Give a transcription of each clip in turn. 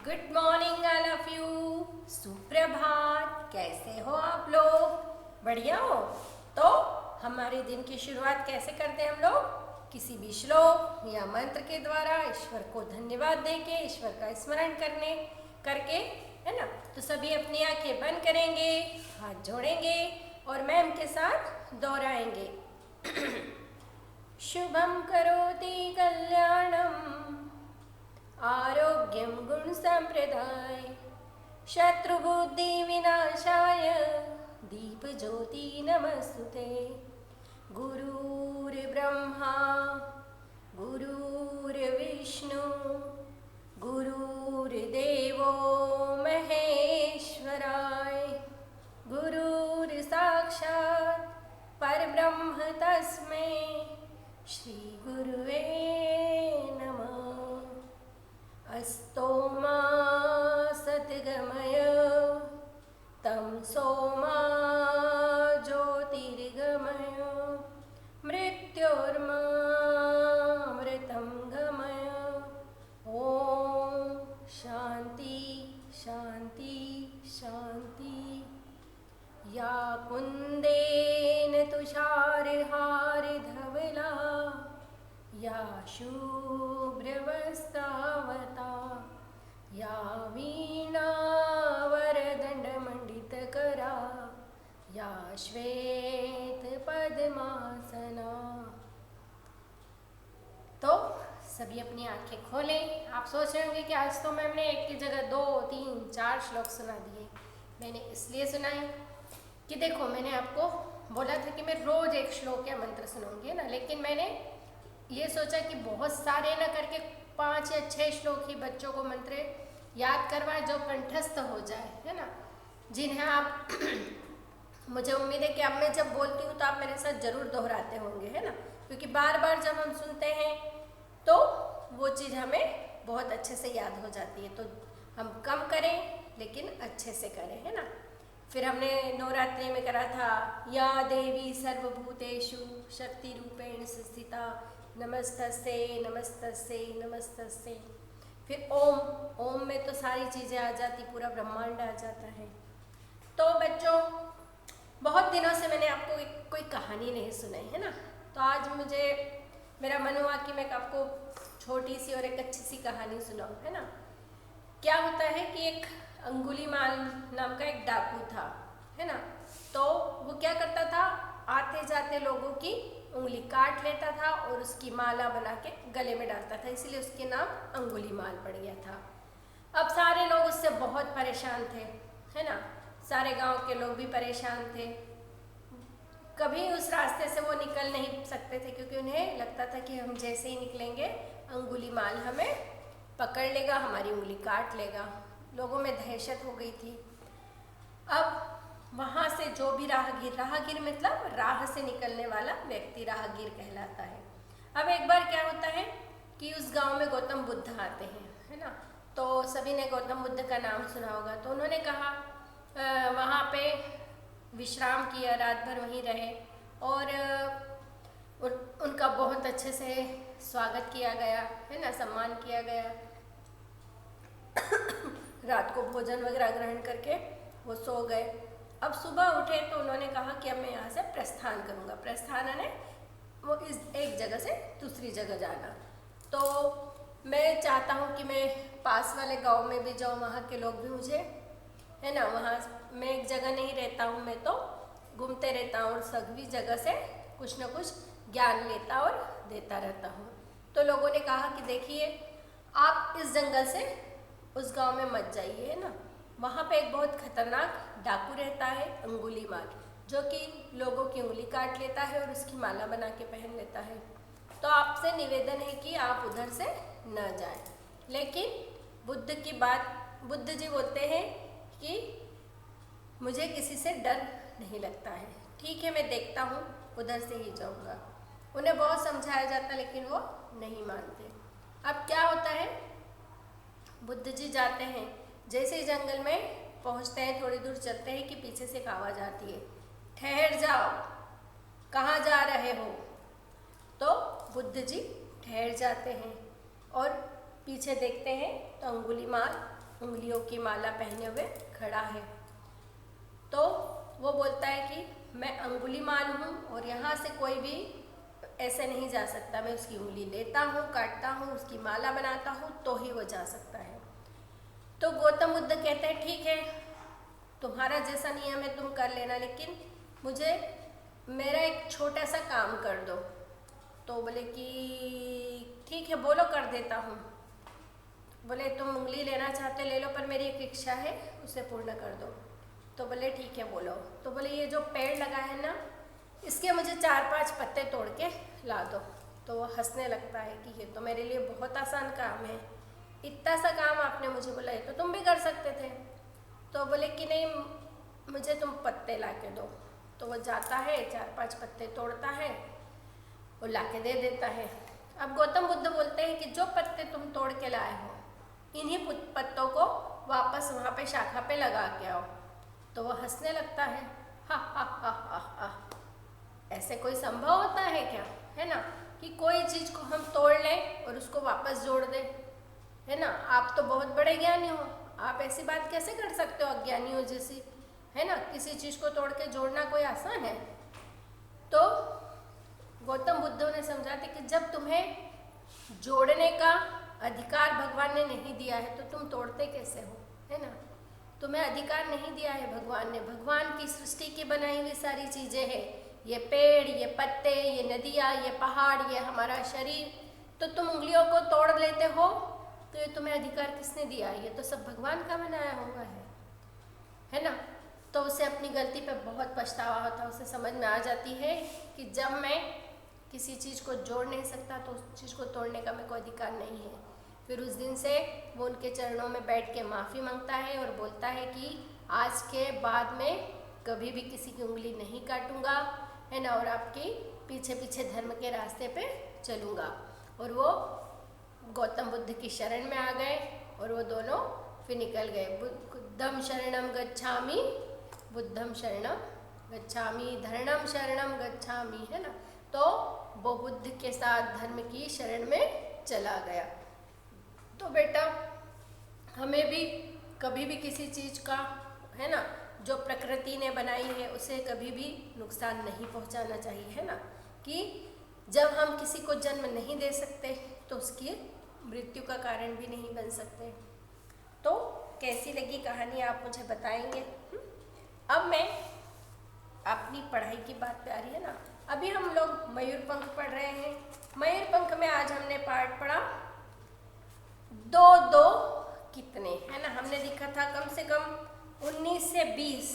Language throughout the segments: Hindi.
Good morning all of you. सुप्रभात। कैसे हो आप लोग? बढ़िया हो? तो हमारे दिन की शुरुआत कैसे करते हैं हम लोग? किसी भी श्लोक या मंत्र के द्वारा ईश्वर को धन्यवाद देके, ईश्वर का स्मरण करने करके, है ना। तो सभी अपनी आंखें बंद करेंगे, हाथ जोड़ेंगे और मैम के साथ दोहराएंगे। शुभम करोति कल्याणम आरोग्यम गुण संप्रदाय शत्रुबुद्धि विनाशाय दीप ज्योति नमस्तुते। गुरुर्ब्रह्मा गुरुर्विष्णु गुरुर्देवो महेश्वराय गुरुर्साक्षात् परब्रह्म तस्मै श्री गुरुवे नमः। अस्तो मा सद्गमय तं सोमा ज्योतिर्गमय मृत्योर्मामृतं गमय। ॐ शान्ति शान्ति शान्ति। या कुन्देन तुषारहारधवला या शुभ्रवस्त्रावता या वीणावरदण्डमण्डितकरा या श्वेतपद्मासना। तो सभी अपनी आंखें खोलें। आप सोच रहे होंगे कि आज तो मैम ने एक की जगह 2, 3, 4 श्लोक सुना दिए। मैंने इसलिए सुनाए कि देखो, मैंने आपको बोला था कि मैं रोज एक श्लोक या मंत्र सुनाऊंगी ना, लेकिन मैंने ये सोचा कि बहुत सारे ना करके 5 या 6 श्लोक ही बच्चों को मंत्र याद करवाएं जो कंठस्थ हो जाए, है ना, जिन्हें आप मुझे उम्मीद है कि अब मैं जब बोलती हूँ तो आप मेरे साथ जरूर दोहराते होंगे, है ना, क्योंकि बार बार जब हम सुनते हैं तो वो चीज़ हमें बहुत अच्छे से याद हो जाती है। तो हम कम करें लेकिन अच्छे से करें, है ना। फिर हमने नवरात्रि में करा था या देवी सर्वभूतेषु शक्ति रूपेण स्थिता नमस्तस्ते नमस्तस्ते नमस्तस्ते। फिर ओम, ओम में तो सारी चीज़ें आ जाती, पूरा ब्रह्मांड आ जाता है। तो बच्चों, बहुत दिनों से मैंने आपको कोई कहानी नहीं सुनाई, है ना, तो आज मुझे मेरा मन हुआ कि मैं आपको छोटी सी और एक अच्छी सी कहानी सुनाऊं, है ना। क्या होता है कि एक अंगुलीमाल नाम का एक डाकू था, है ना। तो वो क्या करता था, आते जाते लोगों की उंगली काट लेता था और उसकी माला बना के गले में डालता था, इसीलिए उसके नाम अंगुलीमाल पड़ गया था। अब सारे लोग उससे बहुत परेशान थे, है ना, सारे गांव के लोग भी परेशान थे। कभी उस रास्ते से वो निकल नहीं सकते थे क्योंकि उन्हें लगता था कि हम जैसे ही निकलेंगे अंगुलीमाल हमें पकड़ लेगा, हमारी उंगली काट लेगा। लोगों में दहशत हो गई थी। अब वहाँ से जो भी राहगीर, राहगीर मतलब राह से निकलने वाला व्यक्ति राहगीर कहलाता है। अब एक बार क्या होता है कि उस गांव में गौतम बुद्ध आते हैं, है ना, तो सभी ने गौतम बुद्ध का नाम सुना होगा। तो उन्होंने कहा वहाँ पे विश्राम किया, रात भर वहीं रहे और उनका बहुत अच्छे से स्वागत किया गया, है ना, सम्मान किया गया। रात को भोजन वगैरह ग्रहण करके वो सो गए। अब सुबह उठे तो उन्होंने कहा कि अब मैं यहाँ से प्रस्थान करूँगा। प्रस्थान है वो इस एक जगह से दूसरी जगह जाना। तो मैं चाहता हूँ कि मैं पास वाले गांव में भी जाऊँ, वहाँ के लोग भी मुझे, है ना, वहाँ मैं एक जगह नहीं रहता हूँ, मैं तो घूमते रहता हूँ और सभी जगह से कुछ न कुछ ज्ञान लेता और देता रहता हूँ। तो लोगों ने कहा कि देखिए, आप इस जंगल से उस गांव में मत जाइए, है ना, वहाँ पे एक बहुत खतरनाक डाकू रहता है अंगुलीमाल, जो कि लोगों की उंगली काट लेता है और उसकी माला बना के पहन लेता है। तो आपसे निवेदन है कि आप उधर से न जाएं। लेकिन बुद्ध की बात, बुद्ध जी बोलते हैं कि मुझे किसी से डर नहीं लगता है, ठीक है मैं देखता हूँ, उधर से ही जाऊँगा। उन्हें बहुत समझाया जाता लेकिन वो नहीं मानते। अब क्या होता है, बुद्ध जी जाते हैं, जैसे ही जंगल में पहुंचते हैं, थोड़ी दूर चलते हैं कि पीछे से एक आवाज़ आती है, ठहर जाओ, कहाँ जा रहे हो। तो बुद्ध जी ठहर जाते हैं और पीछे देखते हैं तो अंगुलीमाल उंगलियों की माला पहने हुए खड़ा है। तो वो बोलता है कि मैं अंगुलीमाल हूँ और यहाँ से कोई भी ऐसे नहीं जा सकता। मैं उसकी उंगली लेता हूँ, काटता हूँ, उसकी माला बनाता हूँ तो ही वो जा सकता है। तो गौतम बुद्ध कहते हैं ठीक है, तुम्हारा जैसा नियम है तुम कर लेना, लेकिन मुझे मेरा एक छोटा सा काम कर दो। तो बोले कि ठीक है बोलो, कर देता हूँ। बोले तुम उंगली लेना चाहते ले लो, पर मेरी एक इच्छा है उसे पूर्ण कर दो। तो बोले ठीक है बोलो। तो बोले ये जो पेड़ लगा है ना, इसके मुझे 4-5 पत्ते तोड़ के ला दो। तो वो हंसने लगता है कि ये तो मेरे लिए बहुत आसान काम है, इतना सा काम आपने मुझे बोला, ये तो तुम भी कर सकते थे। तो बोले कि नहीं, मुझे तुम पत्ते ला के दो। तो वो जाता है, 4-5 पत्ते तोड़ता है, वो ला के दे देता है। अब गौतम बुद्ध बोलते हैं कि जो पत्ते तुम तोड़ के लाए हो, इन्हीं पत्तों को वापस वहाँ पे शाखा पे लगा के आओ। तो वो हंसने लगता है, हा हा हा हा हा। ऐसे कोई संभव होता है क्या, है ना, कि कोई चीज़ को हम तोड़ लें और उसको वापस जोड़ दें, है ना। आप तो बहुत बड़े ज्ञानी हो, आप ऐसी बात कैसे कर सकते हो अज्ञानियों जैसी, है ना। किसी चीज़ को तोड़ के जोड़ना कोई आसान है। तो गौतम बुद्ध ने समझाते कि जब तुम्हें जोड़ने का अधिकार भगवान ने नहीं दिया है तो तुम तोड़ते कैसे हो, है ना। तुम्हें अधिकार नहीं दिया है भगवान ने। भगवान की सृष्टि की बनाई हुई सारी चीज़ें हैं, ये पेड़, ये पत्ते, ये नदियाँ, ये पहाड़, ये हमारा शरीर। तो तुम उंगलियों को तोड़ लेते हो, तो ये तुम्हें अधिकार किसने दिया? ये तो सब भगवान का बनाया हुआ है ना। तो उसे अपनी गलती पे बहुत पछतावा होता है। उसे समझ में आ जाती है कि जब मैं किसी चीज़ को जोड़ नहीं सकता तो उस चीज़ को तोड़ने का मेरे को अधिकार नहीं है। फिर उस दिन से वो उनके चरणों में बैठ के माफ़ी मांगता है और बोलता है कि आज के बाद में कभी भी किसी की उंगली नहीं काटूंगा, है ना, और आपकी पीछे पीछे धर्म के रास्ते पे चलूँगा। और वो गौतम बुद्ध की शरण में आ गए और वो दोनों फिर निकल गए। बुद्धम शरणम गच्छामि, बुद्धम शरणम गच्छामि, धर्मम शरणम गच्छामि, है ना। तो वो बुद्ध के साथ धर्म की शरण में चला गया। तो बेटा हमें भी कभी भी किसी चीज़ का, है ना, जो प्रकृति ने बनाई है उसे कभी भी नुकसान नहीं पहुंचाना चाहिए, है ना। कि जब हम किसी को जन्म नहीं दे सकते तो उसकी मृत्यु का कारण भी नहीं बन सकते। तो कैसी लगी कहानी आप मुझे बताएंगे। अब मैं अपनी पढ़ाई की बात पे आ रही है ना। अभी हम लोग मयूरपंख पढ़ रहे हैं। मयूरपंख में आज हमने पाठ पढ़ा दो दो कितने, है ना। हमने लिखा था कम से कम 19 से 20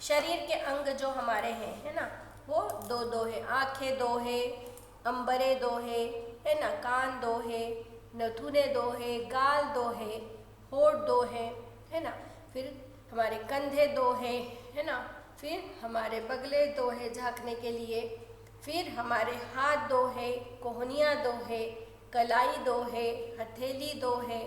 शरीर के अंग जो हमारे हैं, है ना, वो दो दो है। आंखें दो है, अंबरे दो है ना, कान दो है, नथुने दो है, गाल दो है, होठ दो है ना। फिर हमारे कंधे दो है ना। फिर हमारे बगले दो है झाँकने के लिए। फिर हमारे हाथ दो है, कोहनियाँ दो है, कलाई दो है, हथेली दो है,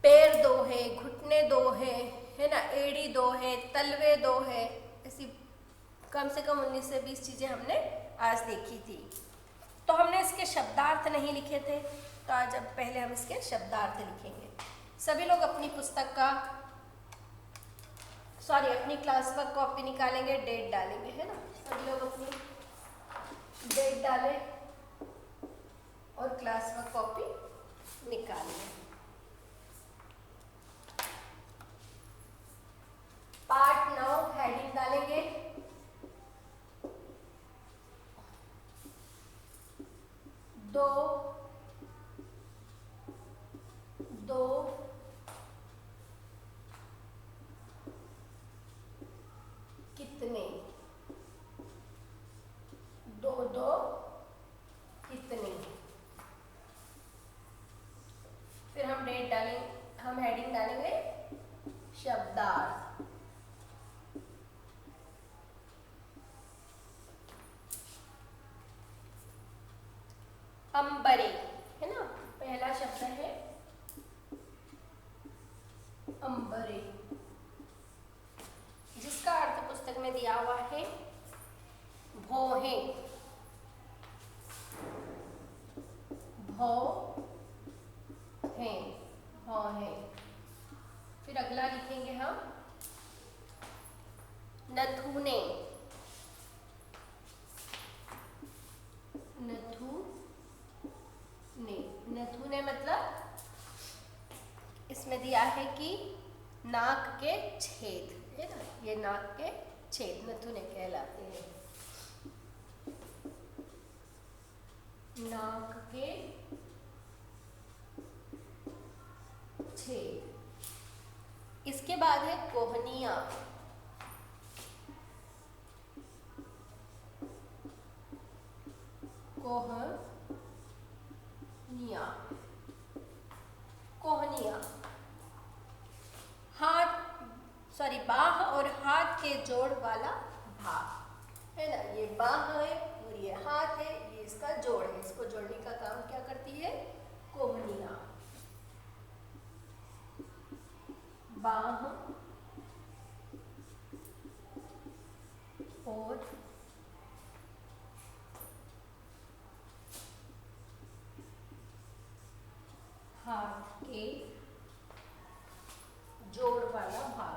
पैर दो है, घुटने दो है ना, एड़ी दो है, तलवे दो है। ऐसी कम से कम 19 से 20 चीज़ें हमने आज देखी थी। तो हमने इसके शब्दार्थ नहीं लिखे थे, तो आज अब पहले हम इसके शब्दार्थ लिखेंगे। सभी लोग अपनी पुस्तक का अपनी क्लास वर्क कॉपी निकालेंगे, डेट डालेंगे, है ना। सभी लोग अपनी डेट डालें और क्लास वर्क कॉपी निकालेंगे। पार्ट 9 हेडिंग डालेंगे। दो दो कितने, दो दो कितने। फिर हम डेट डालेंगे, हम हेडिंग डालेंगे शब्दार्थ। अंबरे, है ना, पहला शब्द है अंबरे, जिसका अर्थ पुस्तक में दिया हुआ है भौहें, भौहें, भौहें। अगला लिखेंगे हम नथुने। नथुने, नथुने मतलब इसमें दिया है कि नाक के छेद, है ना, ये नाक के छेद नथुने कहलाते हैं। नाक के छेद। इसके बाद है कोहनिया। कोहनिया, कोहनिया हाथ बाह और हाथ के जोड़ वाला भाग, है ना। ये बाह है और ये हाथ है, ये इसका जोड़ है। इसको जोड़ने का काम क्या करती है? कोहनिया। बाह और हाथ के जोड़ वाला भाग।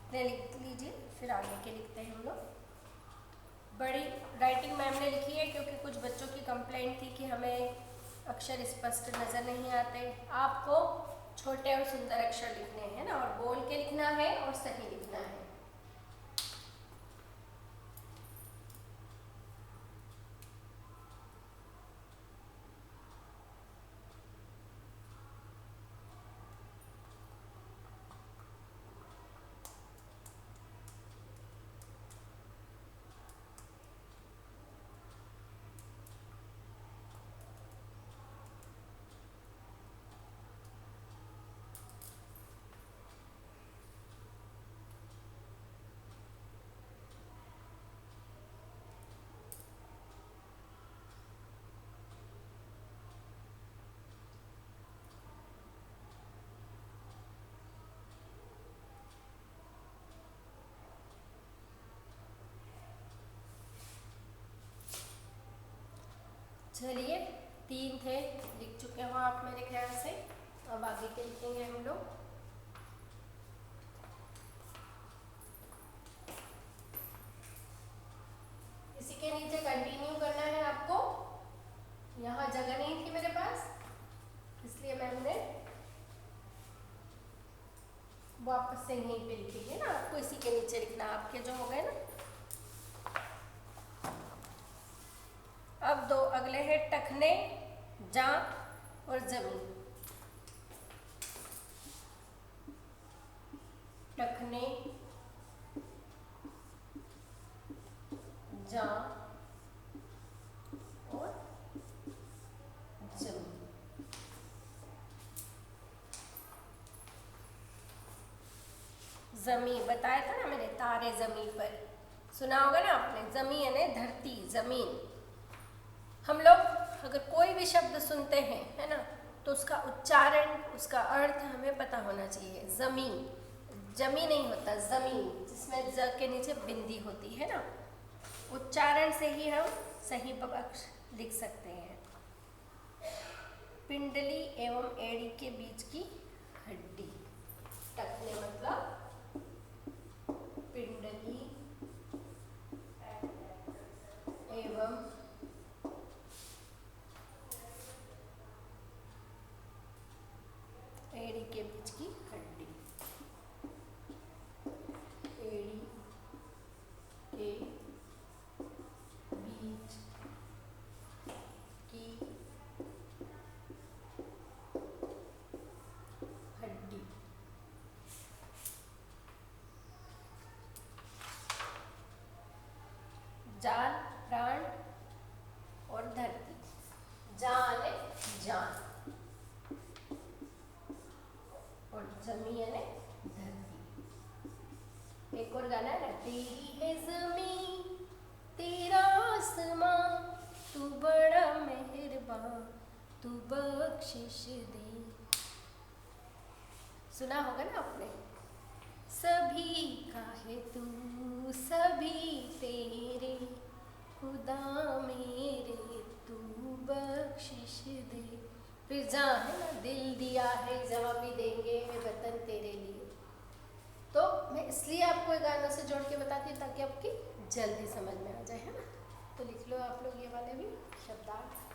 इतने लिख लीजिए, फिर आगे के लिखते हैं हम लोग। बड़ी राइटिंग मैम ने लिखी है क्योंकि कुछ बच्चों की कंप्लेंट थी कि हमें अक्षर स्पष्ट नज़र नहीं आते। आपको छोटे और सुंदर अक्षर लिखने हैं ना, और बोल के लिखना है और सही लिखना है। चलिए, 3 थे, लिख चुके हो आप मेरे ख्याल से। अब आगे के लिखेंगे हम लोग। इसी के नीचे कंटिन्यू करना है आपको। यहाँ जगह नहीं थी मेरे पास, इसलिए मैंने वापस से यहीं पे लिखी है ना। आपको इसी के नीचे लिखना, आपके जो हो गए ना। अब दो अगले हैं टखने, जांघ और जमीन। टखने, जांघ और जमीन। जमीन बताया था ना मैंने, तारे जमीन पर सुना होगा ना आपने। जमीन यानी धरती, जमीन। हम लोग अगर कोई भी शब्द सुनते हैं, है ना, तो उसका उच्चारण, उसका अर्थ हमें पता होना चाहिए। जमीन, जमी नहीं होता, जमीन, जिसमें ज के नीचे बिंदी होती है ना। उच्चारण से ही हम सही अक्षर लिख सकते हैं। पिंडली एवं एड़ी के बीच की हड्डी। टखने मतलब पिंडली एवं एड़ी के बीच की हड्डी। एड़ी के बीच की हड्डी। जान, प्राण और धरती। जान है जान, और जमी है धरती। एक और गाना है ना, तेरी है जमी तेरा आसमां, तू बड़ा मेहरबान, तू बख्शिश दे। सुना होगा ना आपने। सभी का है तू सभी तेरे, खुदा मेरे तू बख्शिश दे। फिर जहाँ है ना, दिल दिया है जहाँ भी देंगे मैं वतन तेरे लिए। तो मैं इसलिए आपको ये गानों से जोड़ के बताती हूँ ताकि आपकी जल्दी समझ में आ जाए, है ना। तो लिख लो आप लोग ये वाले भी शब्दार्थ।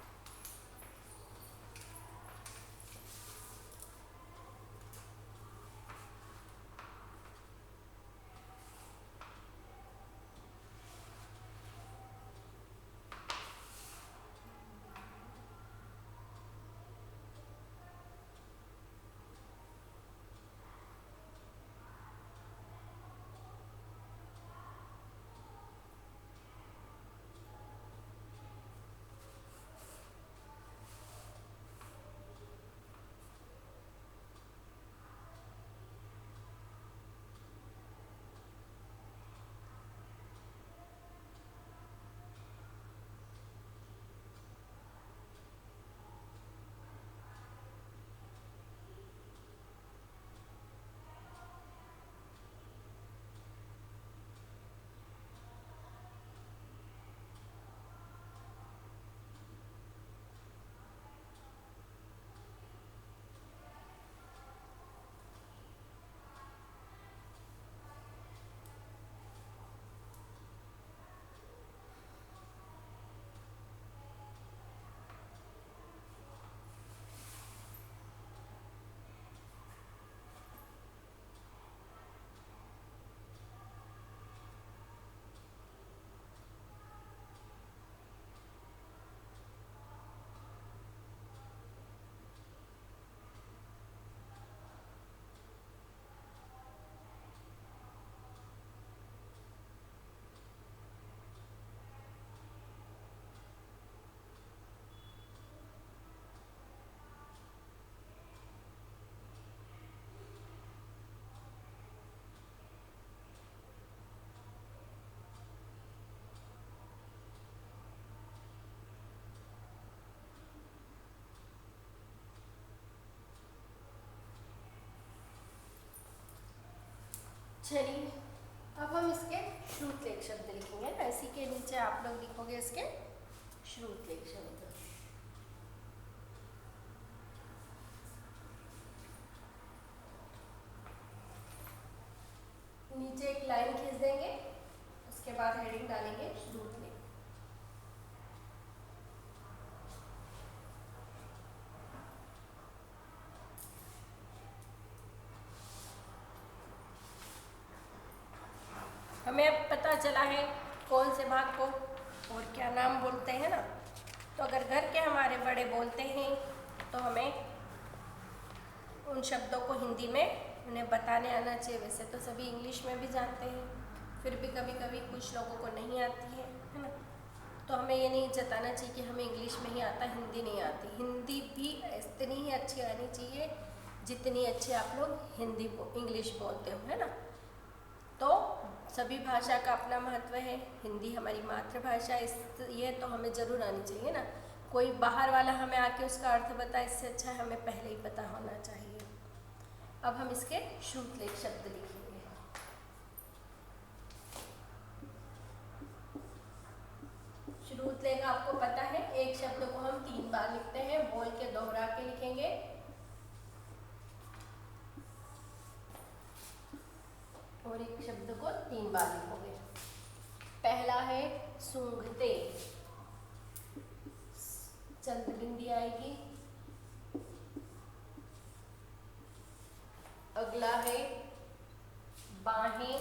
चलिए अब हम इसके श्रुतलेख शब्द लिखेंगे ना। इसी के नीचे आप लोग लिखोगे इसके श्रुतलेख शब्द। नीचे एक लाइन खींच देंगे, उसके बाद हेडिंग डालेंगे श्रुतलेख। हमें अब पता चला है कौन से भाग को और क्या नाम बोलते हैं ना। तो अगर घर के हमारे बड़े बोलते हैं तो हमें उन शब्दों को हिंदी में उन्हें बताने आना चाहिए। वैसे तो सभी इंग्लिश में भी जानते हैं, फिर भी कभी कभी कुछ लोगों को नहीं आती है ना। तो हमें ये नहीं जताना चाहिए कि हमें इंग्लिश में ही आता, हिंदी नहीं आती। हिंदी भी इतनी ही अच्छी आनी चाहिए जितनी अच्छी आप लोग इंग्लिश बोलते हो, है ना। तो सभी भाषा का अपना महत्व है। हिंदी हमारी मातृभाषा ये तो हमें ज़रूर आनी चाहिए ना। कोई बाहर वाला हमें आके उसका अर्थ बताए, इससे अच्छा है हमें पहले ही पता होना चाहिए। अब हम इसके श्रुतलेख शब्द लिखेंगे। श्रुतलेख आपको पता है, एक शब्द को हम 3 बार लिखते हैं, बोल के दोहरा के लिखेंगे। और एक शब्द को 3 बार लिखोगे। पहला है सूंघते, चंद बिंदी आएगी। अगला है बाहें,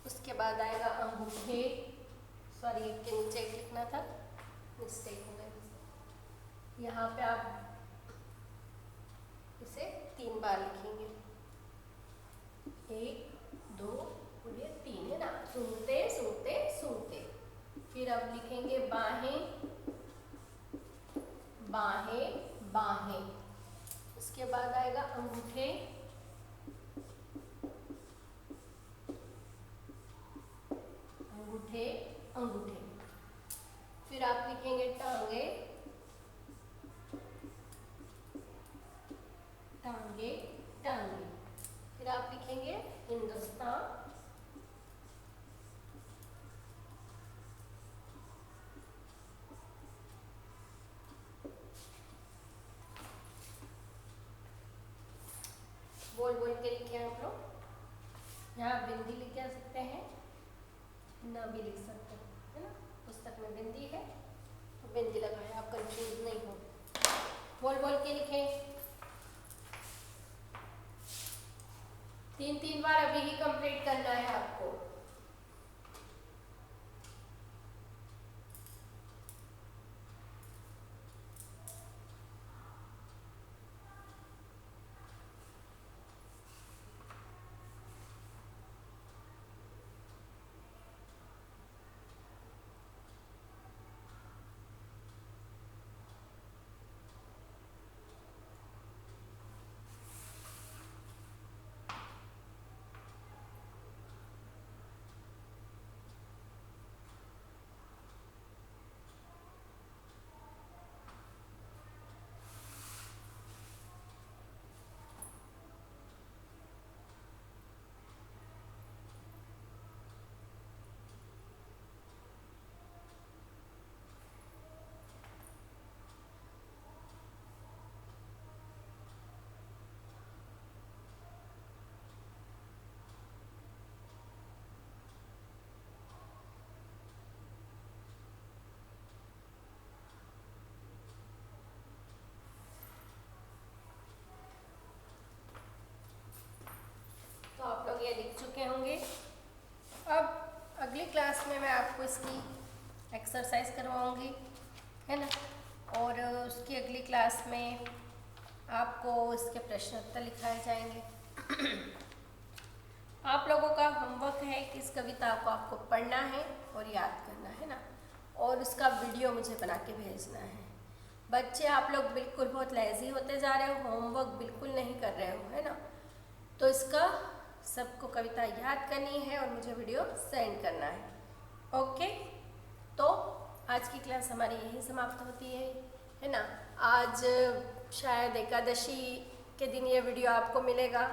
उसके बाद आएगा अंगूठे। सॉरी, एक के नीचे एक लिखना था, मिस्टेक हो गई। यहाँ पे आप इसे 3 बार लिखेंगे, 1 2 और ये 3 है ना। सूंघते सूंघते सूंघते। फिर अब लिखेंगे बाहें बाहें बाहें। उसके बाद आएगा अंगूठे, अंगूठे अंगूठे। फिर आप लिखेंगे टांगे बोल बोल के लिखे आप लोग। यहाँ बिंदी लिख के आ सकते हैं, न भी लिख सकते हैं, है ना। पुस्तक में बिंदी है तो बिंदी लगाए, आप कंफ्यूज नहीं हो। बोल बोल के लिखें। 3-3 बार अभी ही कंप्लीट करना है आपको। तो आप लोग ये लिख चुके होंगे। अब अगली क्लास में मैं आपको इसकी एक्सरसाइज करवाऊंगी, है ना। और उसकी अगली क्लास में आपको इसके प्रश्न उत्तर लिखाए जाएंगे। आप लोगों का होमवर्क है कि इस कविता को आपको पढ़ना है और याद करना है ना, और उसका वीडियो मुझे बना के भेजना है। बच्चे आप लोग बिल्कुल बहुत लेजी होते जा रहे हो, होमवर्क बिल्कुल नहीं कर रहे हो, है ना। तो इसका सबको कविता याद करनी है और मुझे वीडियो सेंड करना है। ओके, तो आज की क्लास हमारी यही समाप्त होती है ना। आज शायद एकादशी के दिन ये वीडियो आपको मिलेगा।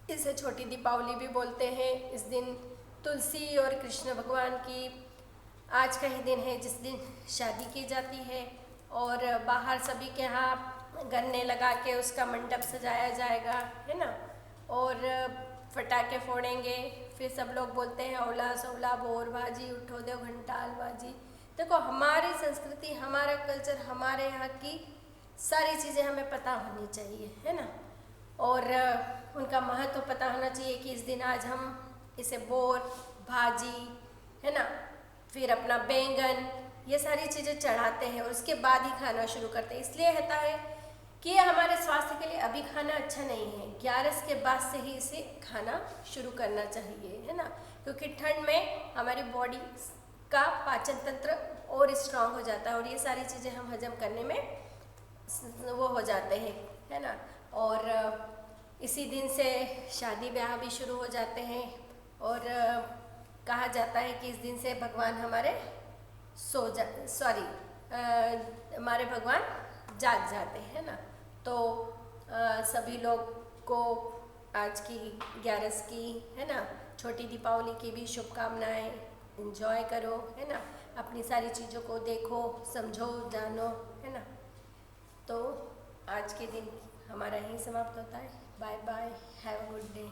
इसे छोटी दीपावली भी बोलते हैं। इस दिन तुलसी और कृष्ण भगवान की आज का ही दिन है जिस दिन शादी की जाती है, और बाहर सभी के यहाँ गन्ने लगा के उसका मंडप सजाया जाएगा, है ना। और फटाके फोड़ेंगे, फिर सब लोग बोलते हैं औला सौला बोर बाजी उठो दो घंटाल बाजी। देखो, हमारी संस्कृति, हमारा कल्चर, हमारे यहाँ की सारी चीज़ें हमें पता होनी चाहिए, है ना। और उनका महत्व पता होना चाहिए कि इस दिन आज हम इसे बोर भाजी, है ना, फिर अपना बैंगन, ये सारी चीज़ें चढ़ाते हैं और उसके बाद ही खाना शुरू करते हैं। इसलिए होता है कि ये हमारे स्वास्थ्य के लिए अभी खाना अच्छा नहीं है, 11 के बाद से ही इसे खाना शुरू करना चाहिए, है ना। क्योंकि ठंड में हमारी बॉडी का पाचन तंत्र और स्ट्रांग हो जाता है और ये सारी चीज़ें हम हजम करने में वो हो जाते हैं, है ना। और इसी दिन से शादी ब्याह भी शुरू हो जाते हैं, और कहा जाता है कि इस दिन से भगवान हमारे हमारे भगवान जाग जाते हैं ना। तो सभी लोग को आज की 11 की, है ना, छोटी दीपावली की भी शुभकामनाएं। एंजॉय करो, है ना, अपनी सारी चीज़ों को देखो, समझो, जानो, है ना। तो आज के दिन हमारा यहीं समाप्त होता है। Bye bye, have a good day.